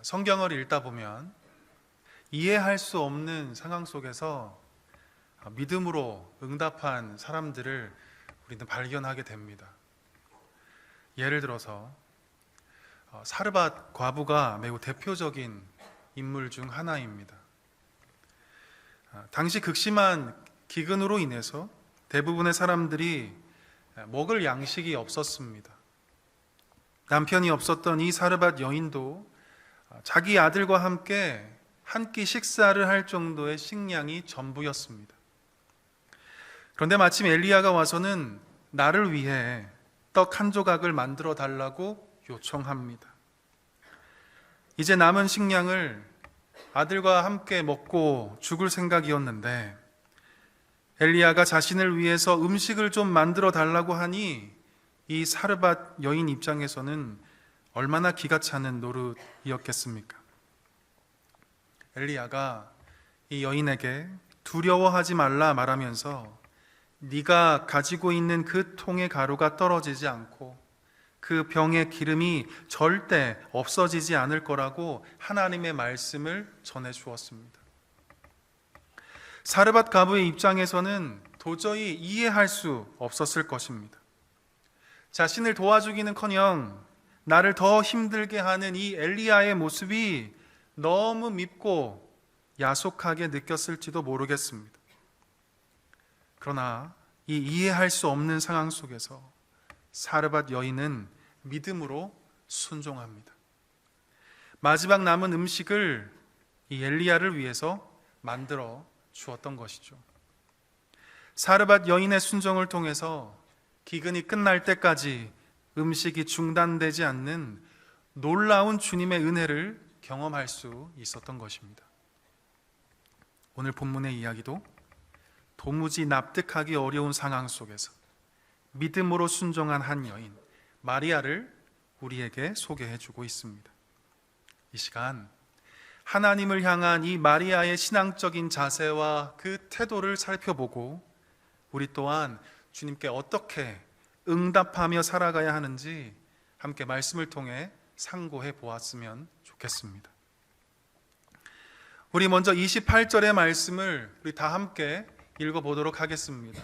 성경을 읽다 보면 이해할 수 없는 상황 속에서 믿음으로 응답한 사람들을 우리는 발견하게 됩니다. 예를 들어서 사르밧 과부가 매우 대표적인 인물 중 하나입니다. 당시 극심한 기근으로 인해서 대부분의 사람들이 먹을 양식이 없었습니다. 남편이 없었던 이 사르밧 여인도 자기 아들과 함께 한 끼 식사를 할 정도의 식량이 전부였습니다. 그런데 마침 엘리야가 와서는 나를 위해 떡 한 조각을 만들어 달라고 요청합니다. 이제 남은 식량을 아들과 함께 먹고 죽을 생각이었는데 엘리야가 자신을 위해서 음식을 좀 만들어 달라고 하니 이 사르밧 여인 입장에서는 얼마나 기가 차는 노릇이었겠습니까? 엘리야가 이 여인에게 두려워하지 말라 말하면서 네가 가지고 있는 그 통의 가루가 떨어지지 않고 그 병의 기름이 절대 없어지지 않을 거라고 하나님의 말씀을 전해 주었습니다. 사르밧 과부의 입장에서는 도저히 이해할 수 없었을 것입니다. 자신을 도와주기는커녕 나를 더 힘들게 하는 이 엘리야의 모습이 너무 밉고 야속하게 느꼈을지도 모르겠습니다. 그러나 이 이해할 수 없는 상황 속에서 사르밧 여인은 믿음으로 순종합니다. 마지막 남은 음식을 이 엘리야를 위해서 만들어 주었던 것이죠. 사르밧 여인의 순종을 통해서 기근이 끝날 때까지 음식이 중단되지 않는 놀라운 주님의 은혜를 경험할 수 있었던 것입니다. 오늘 본문의 이야기도 도무지 납득하기 어려운 상황 속에서 믿음으로 순종한 한 여인 마리아를 우리에게 소개해 주고 있습니다. 이 시간 하나님을 향한 이 마리아의 신앙적인 자세와 그 태도를 살펴보고 우리 또한 주님께 어떻게 응답하며 살아가야 하는지 함께 말씀을 통해 상고해 보았으면 좋겠습니다. 우리 먼저 28절의 말씀을 우리 다 함께 읽어보도록 하겠습니다.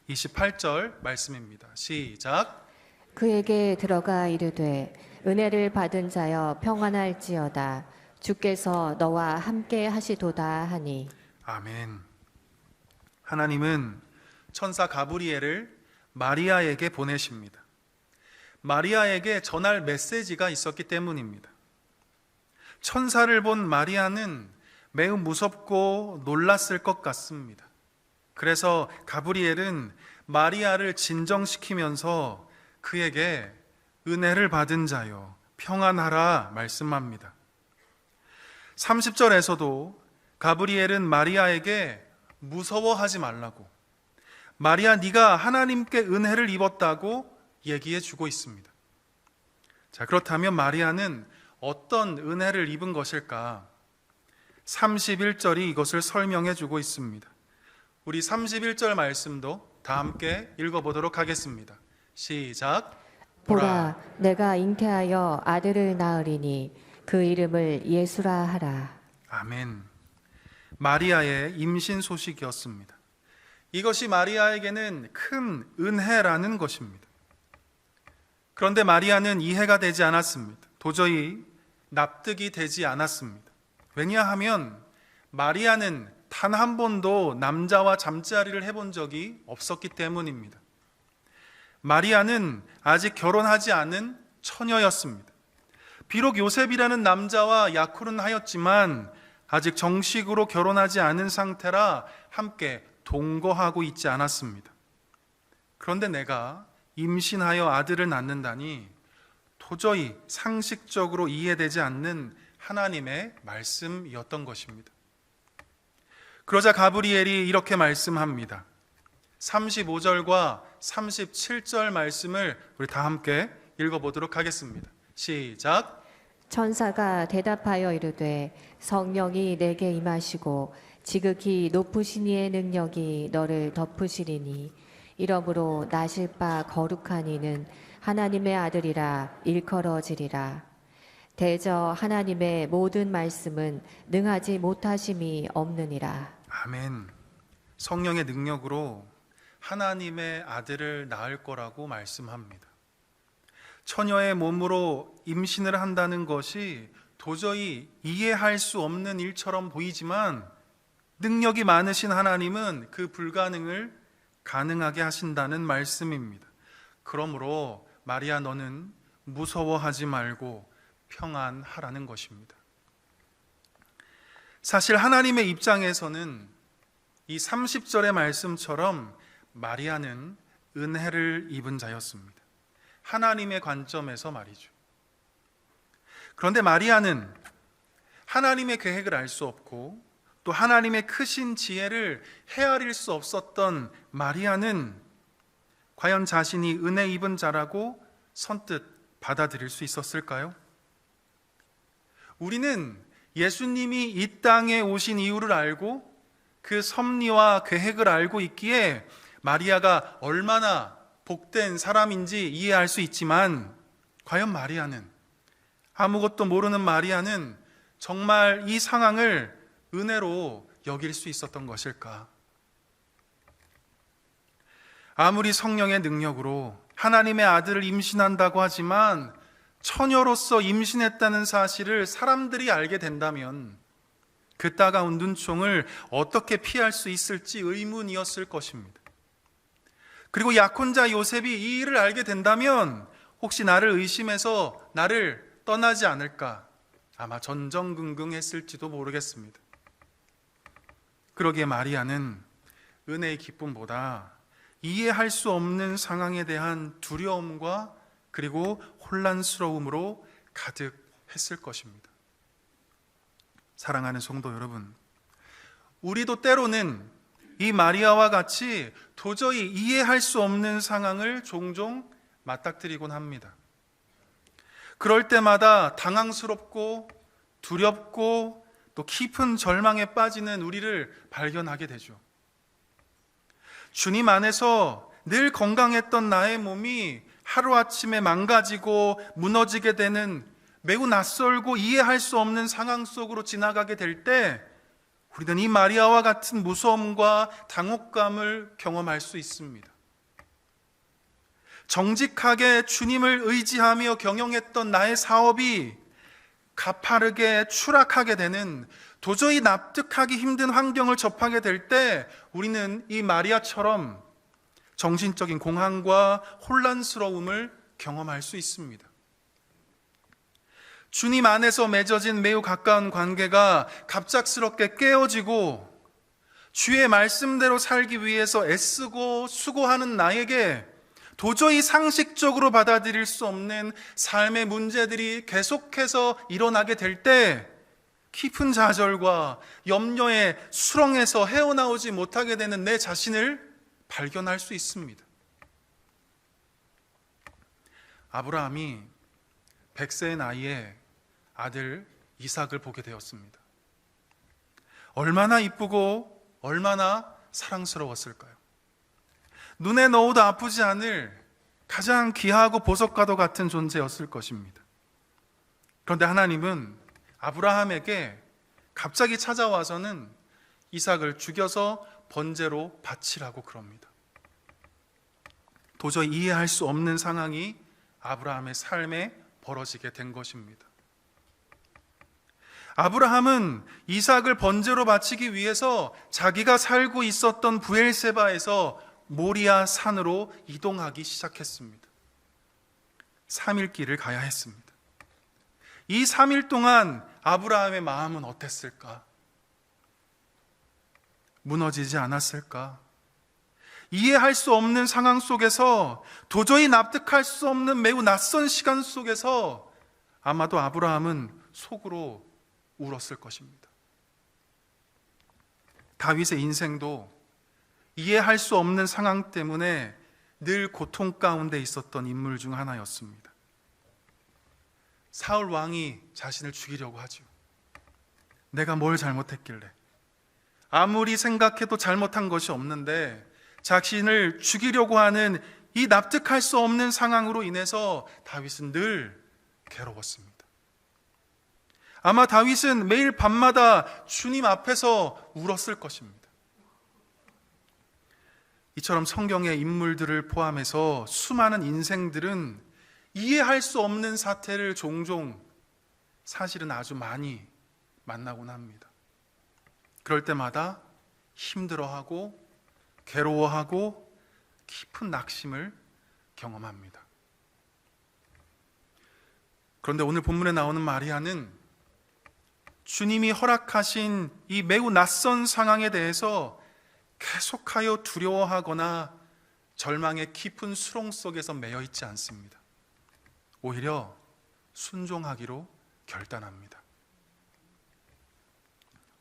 28절 말씀입니다. 시작. 그에게 들어가 이르되 은혜를 받은 자여 평안할지어다 주께서 너와 함께 하시도다 하니. 아멘. 하나님은 천사 가브리엘을 마리아에게 보내십니다. 마리아에게 전할 메시지가 있었기 때문입니다. 천사를 본 마리아는 매우 무섭고 놀랐을 것 같습니다. 그래서 가브리엘은 마리아를 진정시키면서 그에게 은혜를 받은 자여 평안하라 말씀합니다. 30절에서도 가브리엘은 마리아에게 무서워하지 말라고, 마리아 네가 하나님께 은혜를 입었다고 얘기해 주고 있습니다. 자, 그렇다면 마리아는 어떤 은혜를 입은 것일까? 31절이 이것을 설명해 주고 있습니다. 우리 31절 말씀도 다 함께 읽어보도록 하겠습니다. 시작. 보라 내가 잉태하여 아들을 낳으리니 그 이름을 예수라 하라. 아멘. 마리아의 임신 소식이었습니다. 이것이 마리아에게는 큰 은혜라는 것입니다. 그런데 마리아는 이해가 되지 않았습니다. 도저히 납득이 되지 않았습니다. 왜냐하면 마리아는 단 한 번도 남자와 잠자리를 해본 적이 없었기 때문입니다. 마리아는 아직 결혼하지 않은 처녀였습니다. 비록 요셉이라는 남자와 약혼은 하였지만 아직 정식으로 결혼하지 않은 상태라 함께 동거하고 있지 않았습니다. 그런데 내가 임신하여 아들을 낳는다니 도저히 상식적으로 이해되지 않는 하나님의 말씀이었던 것입니다. 그러자 가브리엘이 이렇게 말씀합니다. 35절과 37절 말씀을 우리 다 함께 읽어보도록 하겠습니다. 시작. 천사가 대답하여 이르되 성령이 내게 임하시고 지극히 높으신 이의 능력이 너를 덮으시리니 이러므로 나실 바 거룩한 이는 하나님의 아들이라 일컬어지리라. 대저 하나님의 모든 말씀은 능하지 못하심이 없느니라. 아멘. 성령의 능력으로 하나님의 아들을 낳을 거라고 말씀합니다. 처녀의 몸으로 임신을 한다는 것이 도저히 이해할 수 없는 일처럼 보이지만 능력이 많으신 하나님은 그 불가능을 가능하게 하신다는 말씀입니다. 그러므로 마리아, 너는 무서워하지 말고 평안하라는 것입니다. 사실 하나님의 입장에서는 이 30절의 말씀처럼 마리아는 은혜를 입은 자였습니다. 하나님의 관점에서 말이죠. 그런데 마리아는 하나님의 계획을 알 수 없고 또 하나님의 크신 지혜를 헤아릴 수 없었던 마리아는 과연 자신이 은혜 입은 자라고 선뜻 받아들일 수 있었을까요? 우리는 예수님이 이 땅에 오신 이유를 알고 그 섭리와 계획을 알고 있기에 마리아가 얼마나 복된 사람인지 이해할 수 있지만, 과연 마리아는, 아무것도 모르는 마리아는 정말 이 상황을 은혜로 여길 수 있었던 것일까? 아무리 성령의 능력으로 하나님의 아들을 임신한다고 하지만 처녀로서 임신했다는 사실을 사람들이 알게 된다면 그 따가운 눈총을 어떻게 피할 수 있을지 의문이었을 것입니다. 그리고 약혼자 요셉이 이 일을 알게 된다면 혹시 나를 의심해서 나를 떠나지 않을까, 아마 전전긍긍했을지도 모르겠습니다. 그러기에 마리아는 은혜의 기쁨보다 이해할 수 없는 상황에 대한 두려움과 그리고 혼란스러움으로 가득했을 것입니다. 사랑하는 성도 여러분, 우리도 때로는 이 마리아와 같이 도저히 이해할 수 없는 상황을 종종 맞닥뜨리곤 합니다. 그럴 때마다 당황스럽고 두렵고 또 깊은 절망에 빠지는 우리를 발견하게 되죠. 주님 안에서 늘 건강했던 나의 몸이 하루아침에 망가지고 무너지게 되는 매우 낯설고 이해할 수 없는 상황 속으로 지나가게 될 때 우리는 이 마리아와 같은 무서움과 당혹감을 경험할 수 있습니다. 정직하게 주님을 의지하며 경영했던 나의 사업이 가파르게 추락하게 되는, 도저히 납득하기 힘든 환경을 접하게 될 때 우리는 이 마리아처럼 정신적인 공황과 혼란스러움을 경험할 수 있습니다. 주님 안에서 맺어진 매우 가까운 관계가 갑작스럽게 깨어지고 주의 말씀대로 살기 위해서 애쓰고 수고하는 나에게 도저히 상식적으로 받아들일 수 없는 삶의 문제들이 계속해서 일어나게 될 때 깊은 좌절과 염려의 수렁에서 헤어나오지 못하게 되는 내 자신을 발견할 수 있습니다. 아브라함이 100세의 나이에 아들 이삭을 보게 되었습니다. 얼마나 이쁘고 얼마나 사랑스러웠을까요? 눈에 넣어도 아프지 않을 가장 귀하고 보석과도 같은 존재였을 것입니다. 그런데 하나님은 아브라함에게 갑자기 찾아와서는 이삭을 죽여서 번제로 바치라고 그럽니다. 도저히 이해할 수 없는 상황이 아브라함의 삶에 벌어지게 된 것입니다. 아브라함은 이삭을 번제로 바치기 위해서 자기가 살고 있었던 브엘세바에서 모리아 산으로 이동하기 시작했습니다. 3일 길을 가야 했습니다. 이 3일 동안 아브라함의 마음은 어땠을까? 무너지지 않았을까? 이해할 수 없는 상황 속에서, 도저히 납득할 수 없는 매우 낯선 시간 속에서 아마도 아브라함은 속으로 울었을 것입니다. 다윗의 인생도 이해할 수 없는 상황 때문에 늘 고통 가운데 있었던 인물 중 하나였습니다. 사울 왕이 자신을 죽이려고 하죠. 내가 뭘 잘못했길래, 아무리 생각해도 잘못한 것이 없는데 자신을 죽이려고 하는 이 납득할 수 없는 상황으로 인해서 다윗은 늘 괴로웠습니다. 아마 다윗은 매일 밤마다 주님 앞에서 울었을 것입니다. 이처럼 성경의 인물들을 포함해서 수많은 인생들은 이해할 수 없는 사태를 종종 사실은 아주 많이 만나곤 합니다. 그럴 때마다 힘들어하고 괴로워하고 깊은 낙심을 경험합니다. 그런데 오늘 본문에 나오는 마리아는 주님이 허락하신 이 매우 낯선 상황에 대해서 계속하여 두려워하거나 절망의 깊은 수렁 속에서 매여 있지 않습니다. 오히려 순종하기로 결단합니다.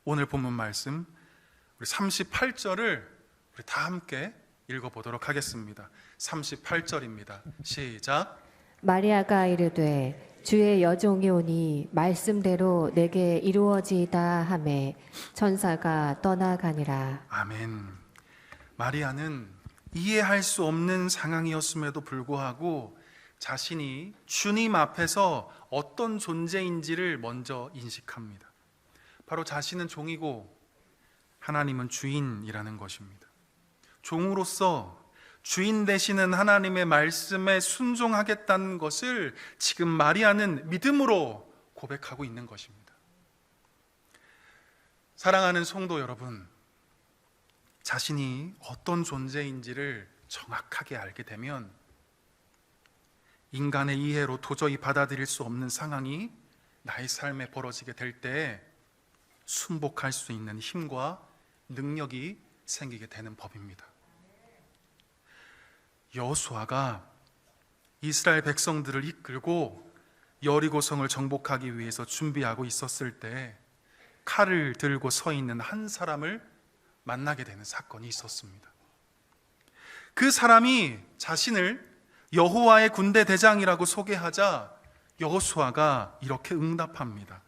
오늘 본문 말씀 우리 38절을 우리 다 함께 읽어보도록 하겠습니다. 38절입니다. 시작. 마리아가 이르되 주의 여종이 오니 말씀대로 내게 이루어지이다 하매 천사가 떠나가니라. 아멘. 마리아는 이해할 수 없는 상황이었음에도 불구하고 자신이 주님 앞에서 어떤 존재인지를 먼저 인식합니다. 바로 자신은 종이고 하나님은 주인이라는 것입니다. 종으로서 주인 되시는 하나님의 말씀에 순종하겠다는 것을 지금 마리아는 믿음으로 고백하고 있는 것입니다. 사랑하는 성도 여러분, 자신이 어떤 존재인지를 정확하게 알게 되면 인간의 이해로 도저히 받아들일 수 없는 상황이 나의 삶에 벌어지게 될 때 순복할 수 있는 힘과 능력이 생기게 되는 법입니다. 여호수아가 이스라엘 백성들을 이끌고 여리고성을 정복하기 위해서 준비하고 있었을 때 칼을 들고 서 있는 한 사람을 만나게 되는 사건이 있었습니다. 그 사람이 자신을 여호와의 군대 대장이라고 소개하자 여호수아가 이렇게 응답합니다.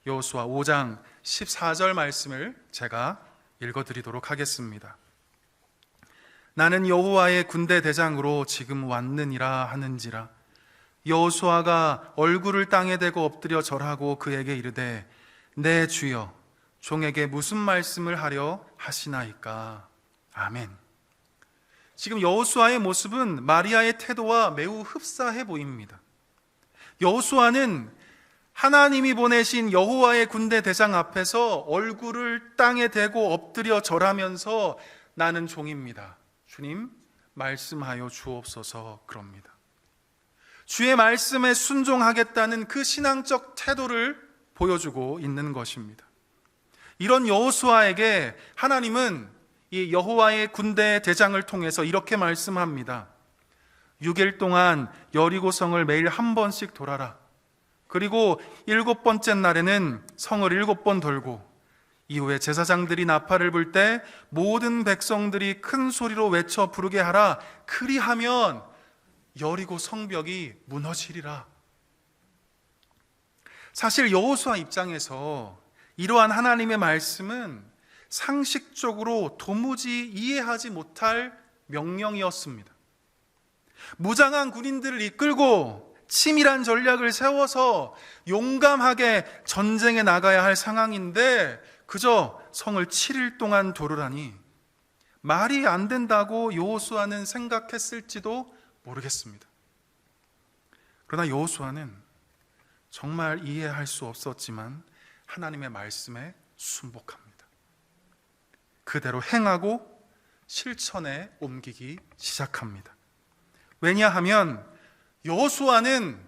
여호수아 5장 14절 말씀을 제가 읽어드리도록 하겠습니다. 나는 여호와의 군대 대장으로 지금 왔느니라 하는지라. 여호수아가 얼굴을 땅에 대고 엎드려 절하고 그에게 이르되 내 주여 종에게 무슨 말씀을 하려 하시나이까. 아멘. 지금 여호수아의 모습은 마리아의 태도와 매우 흡사해 보입니다. 여호수아는 하나님이 보내신 여호와의 군대 대장 앞에서 얼굴을 땅에 대고 엎드려 절하면서 나는 종입니다. 주님 말씀하여 주옵소서 그럽니다. 주의 말씀에 순종하겠다는 그 신앙적 태도를 보여주고 있는 것입니다. 이런 여호수아에게 하나님은 이 여호와의 군대 대장을 통해서 이렇게 말씀합니다. 6일 동안 여리고성을 매일 한 번씩 돌아라. 그리고 7번째 날에는 성을 7번 돌고 이후에 제사장들이 나팔을 불 때 모든 백성들이 큰 소리로 외쳐 부르게 하라. 그리하면 여리고 성벽이 무너지리라. 사실 여호수아 입장에서 이러한 하나님의 말씀은 상식적으로 도무지 이해하지 못할 명령이었습니다. 무장한 군인들을 이끌고 치밀한 전략을 세워서 용감하게 전쟁에 나가야 할 상황인데 그저 성을 7일 동안 도르라니 말이 안 된다고 여호수아는 생각했을지도 모르겠습니다. 그러나 여호수아는 정말 이해할 수 없었지만 하나님의 말씀에 순복합니다. 그대로 행하고 실천에 옮기기 시작합니다. 왜냐하면 여호수아는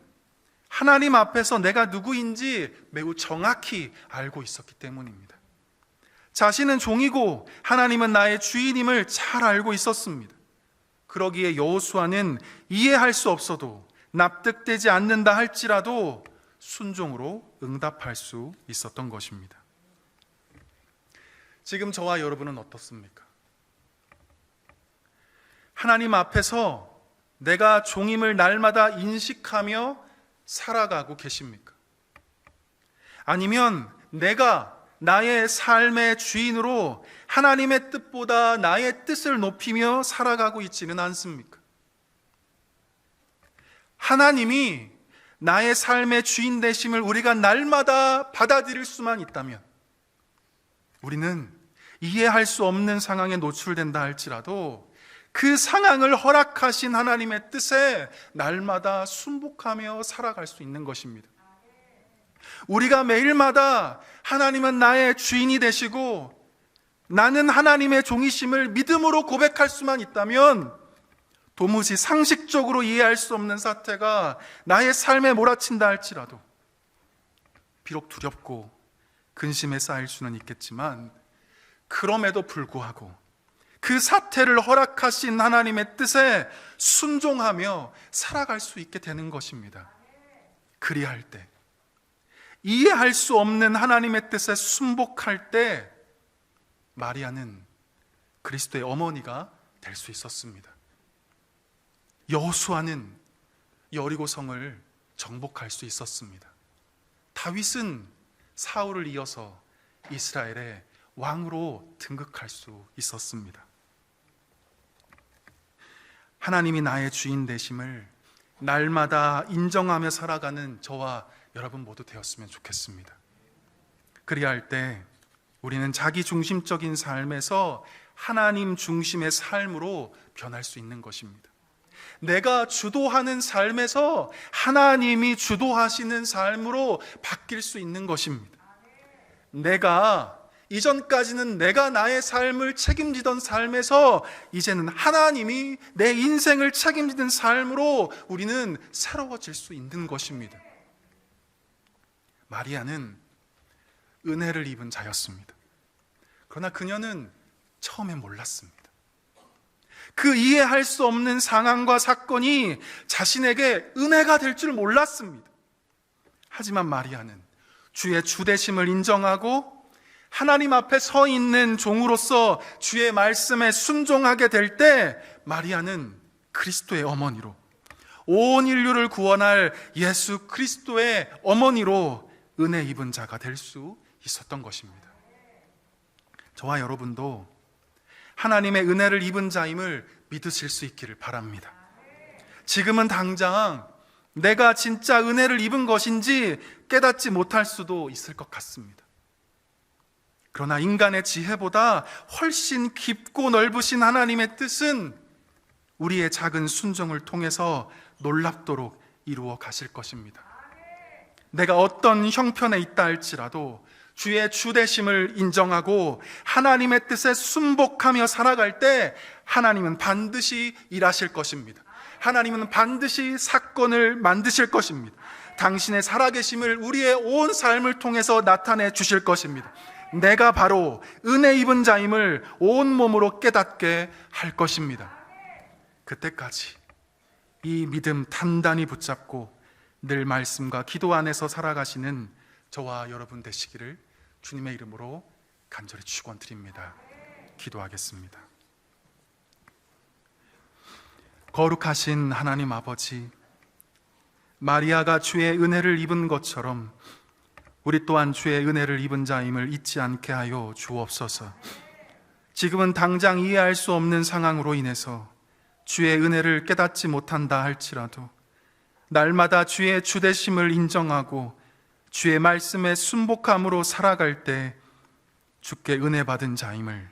하나님 앞에서 내가 누구인지 매우 정확히 알고 있었기 때문입니다. 자신은 종이고 하나님은 나의 주인임을 잘 알고 있었습니다. 그러기에 여호수아는 이해할 수 없어도 납득되지 않는다 할지라도 순종으로 응답할 수 있었던 것입니다. 지금 저와 여러분은 어떻습니까? 하나님 앞에서 내가 종임을 날마다 인식하며 살아가고 계십니까? 아니면 내가 나의 삶의 주인으로 하나님의 뜻보다 나의 뜻을 높이며 살아가고 있지는 않습니까? 하나님이 나의 삶의 주인 되심을 우리가 날마다 받아들일 수만 있다면, 우리는 이해할 수 없는 상황에 노출된다 할지라도 그 상황을 허락하신 하나님의 뜻에 날마다 순복하며 살아갈 수 있는 것입니다. 우리가 매일마다 하나님은 나의 주인이 되시고 나는 하나님의 종이심을 믿음으로 고백할 수만 있다면, 도무지 상식적으로 이해할 수 없는 사태가 나의 삶에 몰아친다 할지라도 비록 두렵고 근심에 쌓일 수는 있겠지만, 그럼에도 불구하고 그 사태를 허락하신 하나님의 뜻에 순종하며 살아갈 수 있게 되는 것입니다. 그리할 때, 이해할 수 없는 하나님의 뜻에 순복할 때 마리아는 그리스도의 어머니가 될 수 있었습니다. 여호수아는 여리고성을 정복할 수 있었습니다. 다윗은 사울을 이어서 이스라엘의 왕으로 등극할 수 있었습니다. 하나님이 나의 주인 되심을 날마다 인정하며 살아가는 저와 여러분 모두 되었으면 좋겠습니다. 그리할 때 우리는 자기 중심적인 삶에서 하나님 중심의 삶으로 변할 수 있는 것입니다. 내가 주도하는 삶에서 하나님이 주도하시는 삶으로 바뀔 수 있는 것입니다. 이전까지는 내가 나의 삶을 책임지던 삶에서 이제는 하나님이 내 인생을 책임지는 삶으로 우리는 새로워질 수 있는 것입니다. 마리아는 은혜를 입은 자였습니다. 그러나 그녀는 처음에 몰랐습니다. 그 이해할 수 없는 상황과 사건이 자신에게 은혜가 될 줄 몰랐습니다. 하지만 마리아는 주의 주되심을 인정하고 하나님 앞에 서 있는 종으로서 주의 말씀에 순종하게 될 때, 마리아는 그리스도의 어머니로, 온 인류를 구원할 예수 그리스도의 어머니로 은혜 입은 자가 될 수 있었던 것입니다. 저와 여러분도 하나님의 은혜를 입은 자임을 믿으실 수 있기를 바랍니다. 지금은 당장 내가 진짜 은혜를 입은 것인지 깨닫지 못할 수도 있을 것 같습니다. 그러나 인간의 지혜보다 훨씬 깊고 넓으신 하나님의 뜻은 우리의 작은 순종을 통해서 놀랍도록 이루어 가실 것입니다. 내가 어떤 형편에 있다 할지라도 주의 주되심을 인정하고 하나님의 뜻에 순복하며 살아갈 때 하나님은 반드시 일하실 것입니다. 하나님은 반드시 사건을 만드실 것입니다. 당신의 살아계심을 우리의 온 삶을 통해서 나타내 주실 것입니다. 내가 바로 은혜 입은 자임을 온몸으로 깨닫게 할 것입니다. 그때까지 이 믿음 단단히 붙잡고 늘 말씀과 기도 안에서 살아가시는 저와 여러분 되시기를 주님의 이름으로 간절히 축원드립니다. 기도하겠습니다. 거룩하신 하나님 아버지, 마리아가 주의 은혜를 입은 것처럼 우리 또한 주의 은혜를 입은 자임을 잊지 않게 하여 주옵소서. 지금은 당장 이해할 수 없는 상황으로 인해서 주의 은혜를 깨닫지 못한다 할지라도 날마다 주의 주되심을 인정하고 주의 말씀에 순복함으로 살아갈 때 주께 은혜 받은 자임을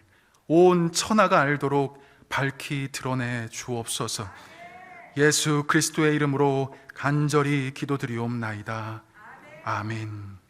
온 천하가 알도록 밝히 드러내 주옵소서. 예수 그리스도의 이름으로 간절히 기도드리옵나이다. 아멘.